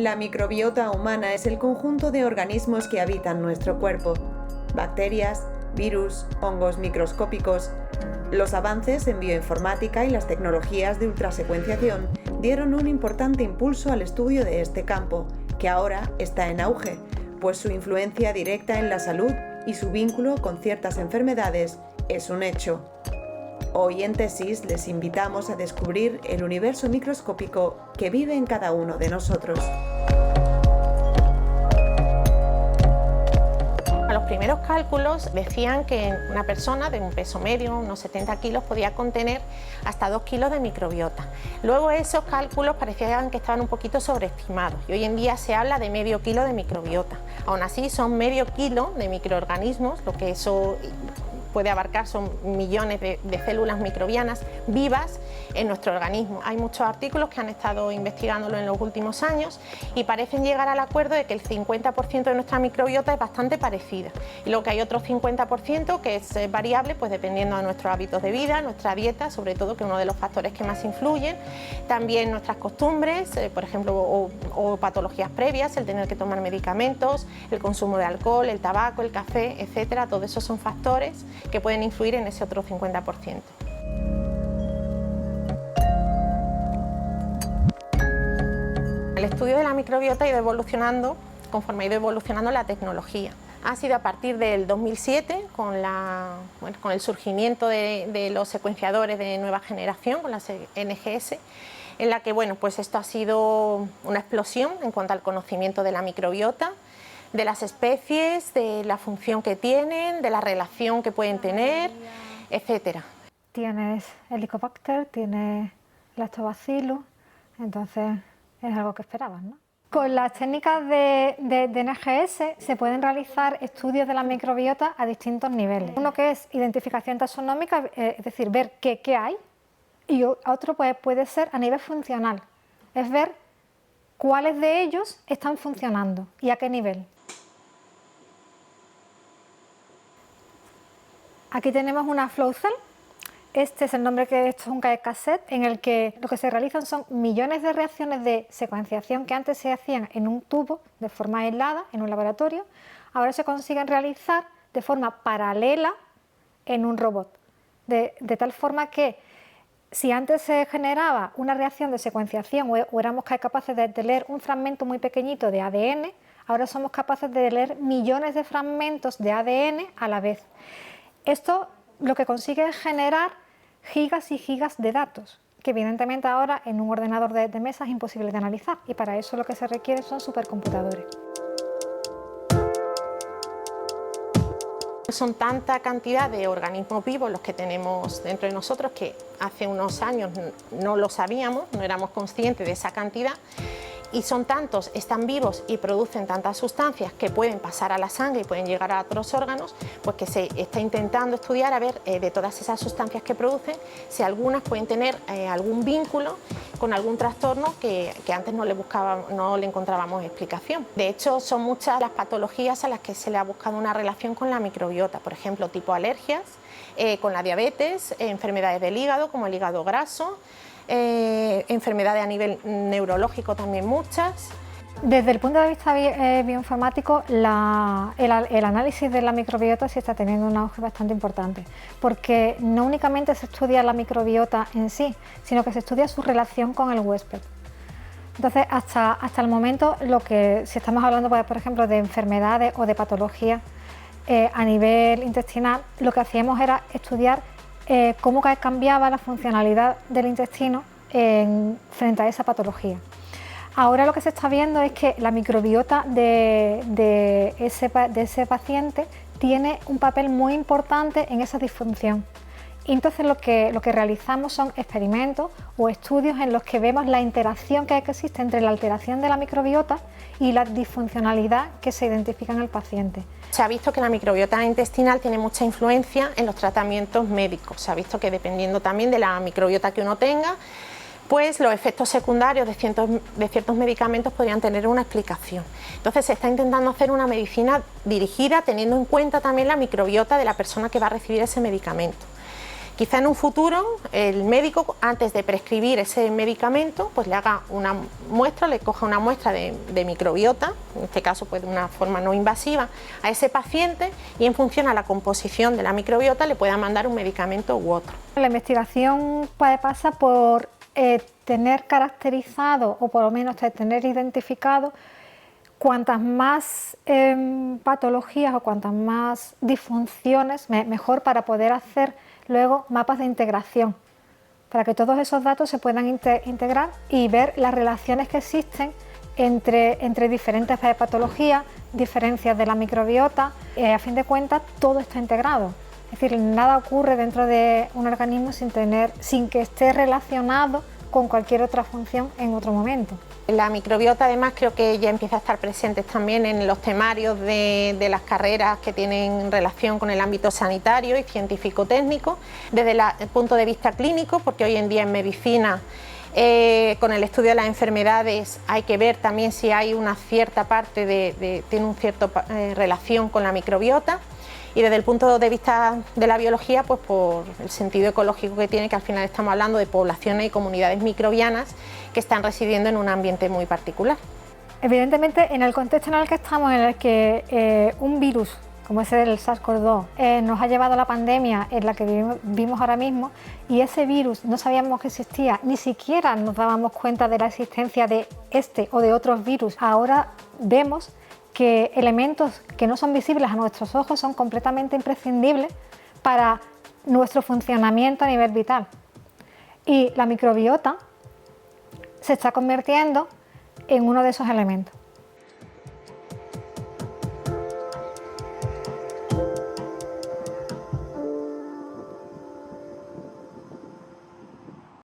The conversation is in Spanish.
La microbiota humana es el conjunto de organismos que habitan nuestro cuerpo. Bacterias, virus, hongos microscópicos. Los avances en bioinformática y las tecnologías de ultrasecuenciación dieron un importante impulso al estudio de este campo, que ahora está en auge, pues su influencia directa en la salud y su vínculo con ciertas enfermedades es un hecho. Hoy en Tesis les invitamos a descubrir el universo microscópico que vive en cada uno de nosotros. Los primeros cálculos decían que una persona de un peso medio, unos 70 kilos, podía contener hasta 2 kilos de microbiota. Luego esos cálculos parecían que estaban un poquito sobreestimados y hoy en día se habla de medio kilo de microbiota. Aún así son medio kilo de microorganismos, lo que eso puede abarcar son millones de células microbianas vivas en nuestro organismo. Hay muchos artículos que han estado investigándolo en los últimos años y parecen llegar al acuerdo de que el 50% de nuestra microbiota es bastante parecida y luego que hay otro 50% que es variable, pues dependiendo de nuestros hábitos de vida, nuestra dieta, sobre todo, que es uno de los factores que más influyen, también nuestras costumbres, por ejemplo, o patologías previas, el tener que tomar medicamentos, el consumo de alcohol, el tabaco, el café, etcétera. Todos esos son factores que pueden influir en ese otro 50%. El estudio de la microbiota ha ido evolucionando conforme ha ido evolucionando la tecnología. Ha sido a partir del 2007 con el surgimiento de los secuenciadores de nueva generación, con las NGS, en la que pues esto ha sido una explosión en cuanto al conocimiento de la microbiota, de las especies, de la función que tienen, de la relación que pueden tener, etcétera. Tienes Helicobacter, tienes Lactobacillus, entonces es algo que esperabas, ¿no? Con las técnicas de NGS se pueden realizar estudios de la microbiota a distintos niveles. Uno que es identificación taxonómica, es decir, ver qué hay, y otro puede ser a nivel funcional, es ver cuáles de ellos están funcionando y a qué nivel. Aquí tenemos una flow cell. Este es el nombre que esto es un cassette en el que lo que se realizan son millones de reacciones de secuenciación que antes se hacían en un tubo de forma aislada en un laboratorio, ahora se consiguen realizar de forma paralela en un robot, de tal forma que si antes se generaba una reacción de secuenciación o éramos capaces de leer un fragmento muy pequeñito de ADN, ahora somos capaces de leer millones de fragmentos de ADN a la vez. Esto lo que consigue es generar gigas y gigas de datos, que evidentemente ahora en un ordenador de mesa es imposible de analizar, y para eso lo que se requiere son supercomputadores. Son tanta cantidad de organismos vivos los que tenemos dentro de nosotros que hace unos años no lo sabíamos, no éramos conscientes de esa cantidad. Y son tantos, están vivos y producen tantas sustancias que pueden pasar a la sangre y pueden llegar a otros órganos, pues que se está intentando estudiar a ver de todas esas sustancias que producen, si algunas pueden tener algún vínculo con algún trastorno que antes no le encontrábamos explicación. De hecho, son muchas las patologías a las que se le ha buscado una relación con la microbiota, por ejemplo, tipo alergias, con la diabetes, enfermedades del hígado como el hígado graso, enfermedades a nivel neurológico también muchas. Desde el punto de vista bioinformático, el análisis de la microbiota sí está teniendo un auge bastante importante, porque no únicamente se estudia la microbiota en sí, sino que se estudia su relación con el huésped. Entonces, hasta el momento, si estamos hablando, por ejemplo, de enfermedades o de patologías a nivel intestinal, lo que hacíamos era estudiar cómo cambiaba la funcionalidad del intestino frente a esa patología. Ahora lo que se está viendo es que la microbiota de ese paciente tiene un papel muy importante en esa disfunción. Y entonces lo que realizamos son experimentos o estudios en los que vemos la interacción que existe entre la alteración de la microbiota y la disfuncionalidad que se identifica en el paciente. Se ha visto que la microbiota intestinal tiene mucha influencia en los tratamientos médicos. Se ha visto que dependiendo también de la microbiota que uno tenga, pues los efectos secundarios de ciertos medicamentos podrían tener una explicación. Entonces se está intentando hacer una medicina dirigida teniendo en cuenta también la microbiota de la persona que va a recibir ese medicamento. Quizá en un futuro el médico, antes de prescribir ese medicamento, pues le haga una muestra, le coja una muestra de microbiota, en este caso pues de una forma no invasiva, a ese paciente, y en función a la composición de la microbiota le pueda mandar un medicamento u otro. La investigación pasa por tener caracterizado, o por lo menos tener identificado, cuantas más patologías o cuantas más disfunciones, mejor, para poder hacer luego mapas de integración, para que todos esos datos se puedan integrar y ver las relaciones que existen entre diferentes patologías, diferencias de la microbiota. A fin de cuentas, todo está integrado. Es decir, nada ocurre dentro de un organismo sin que esté relacionado con cualquier otra función en otro momento. La microbiota, además, creo que ya empieza a estar presente también en los temarios de las carreras que tienen relación con el ámbito sanitario y científico-técnico, desde el punto de vista clínico, porque hoy en día en medicina, con el estudio de las enfermedades, hay que ver también si hay una cierta parte tiene una cierta relación con la microbiota. Y desde el punto de vista de la biología, pues por el sentido ecológico que tiene, que al final estamos hablando de poblaciones y comunidades microbianas que están residiendo en un ambiente muy particular. Evidentemente, en el contexto en el que estamos, en el que un virus, como es el SARS-CoV-2, nos ha llevado a la pandemia en la que vivimos ahora mismo, y ese virus no sabíamos que existía, ni siquiera nos dábamos cuenta de la existencia de este o de otros virus. Ahora vemos que elementos que no son visibles a nuestros ojos son completamente imprescindibles para nuestro funcionamiento a nivel vital. Y la microbiota se está convirtiendo en uno de esos elementos.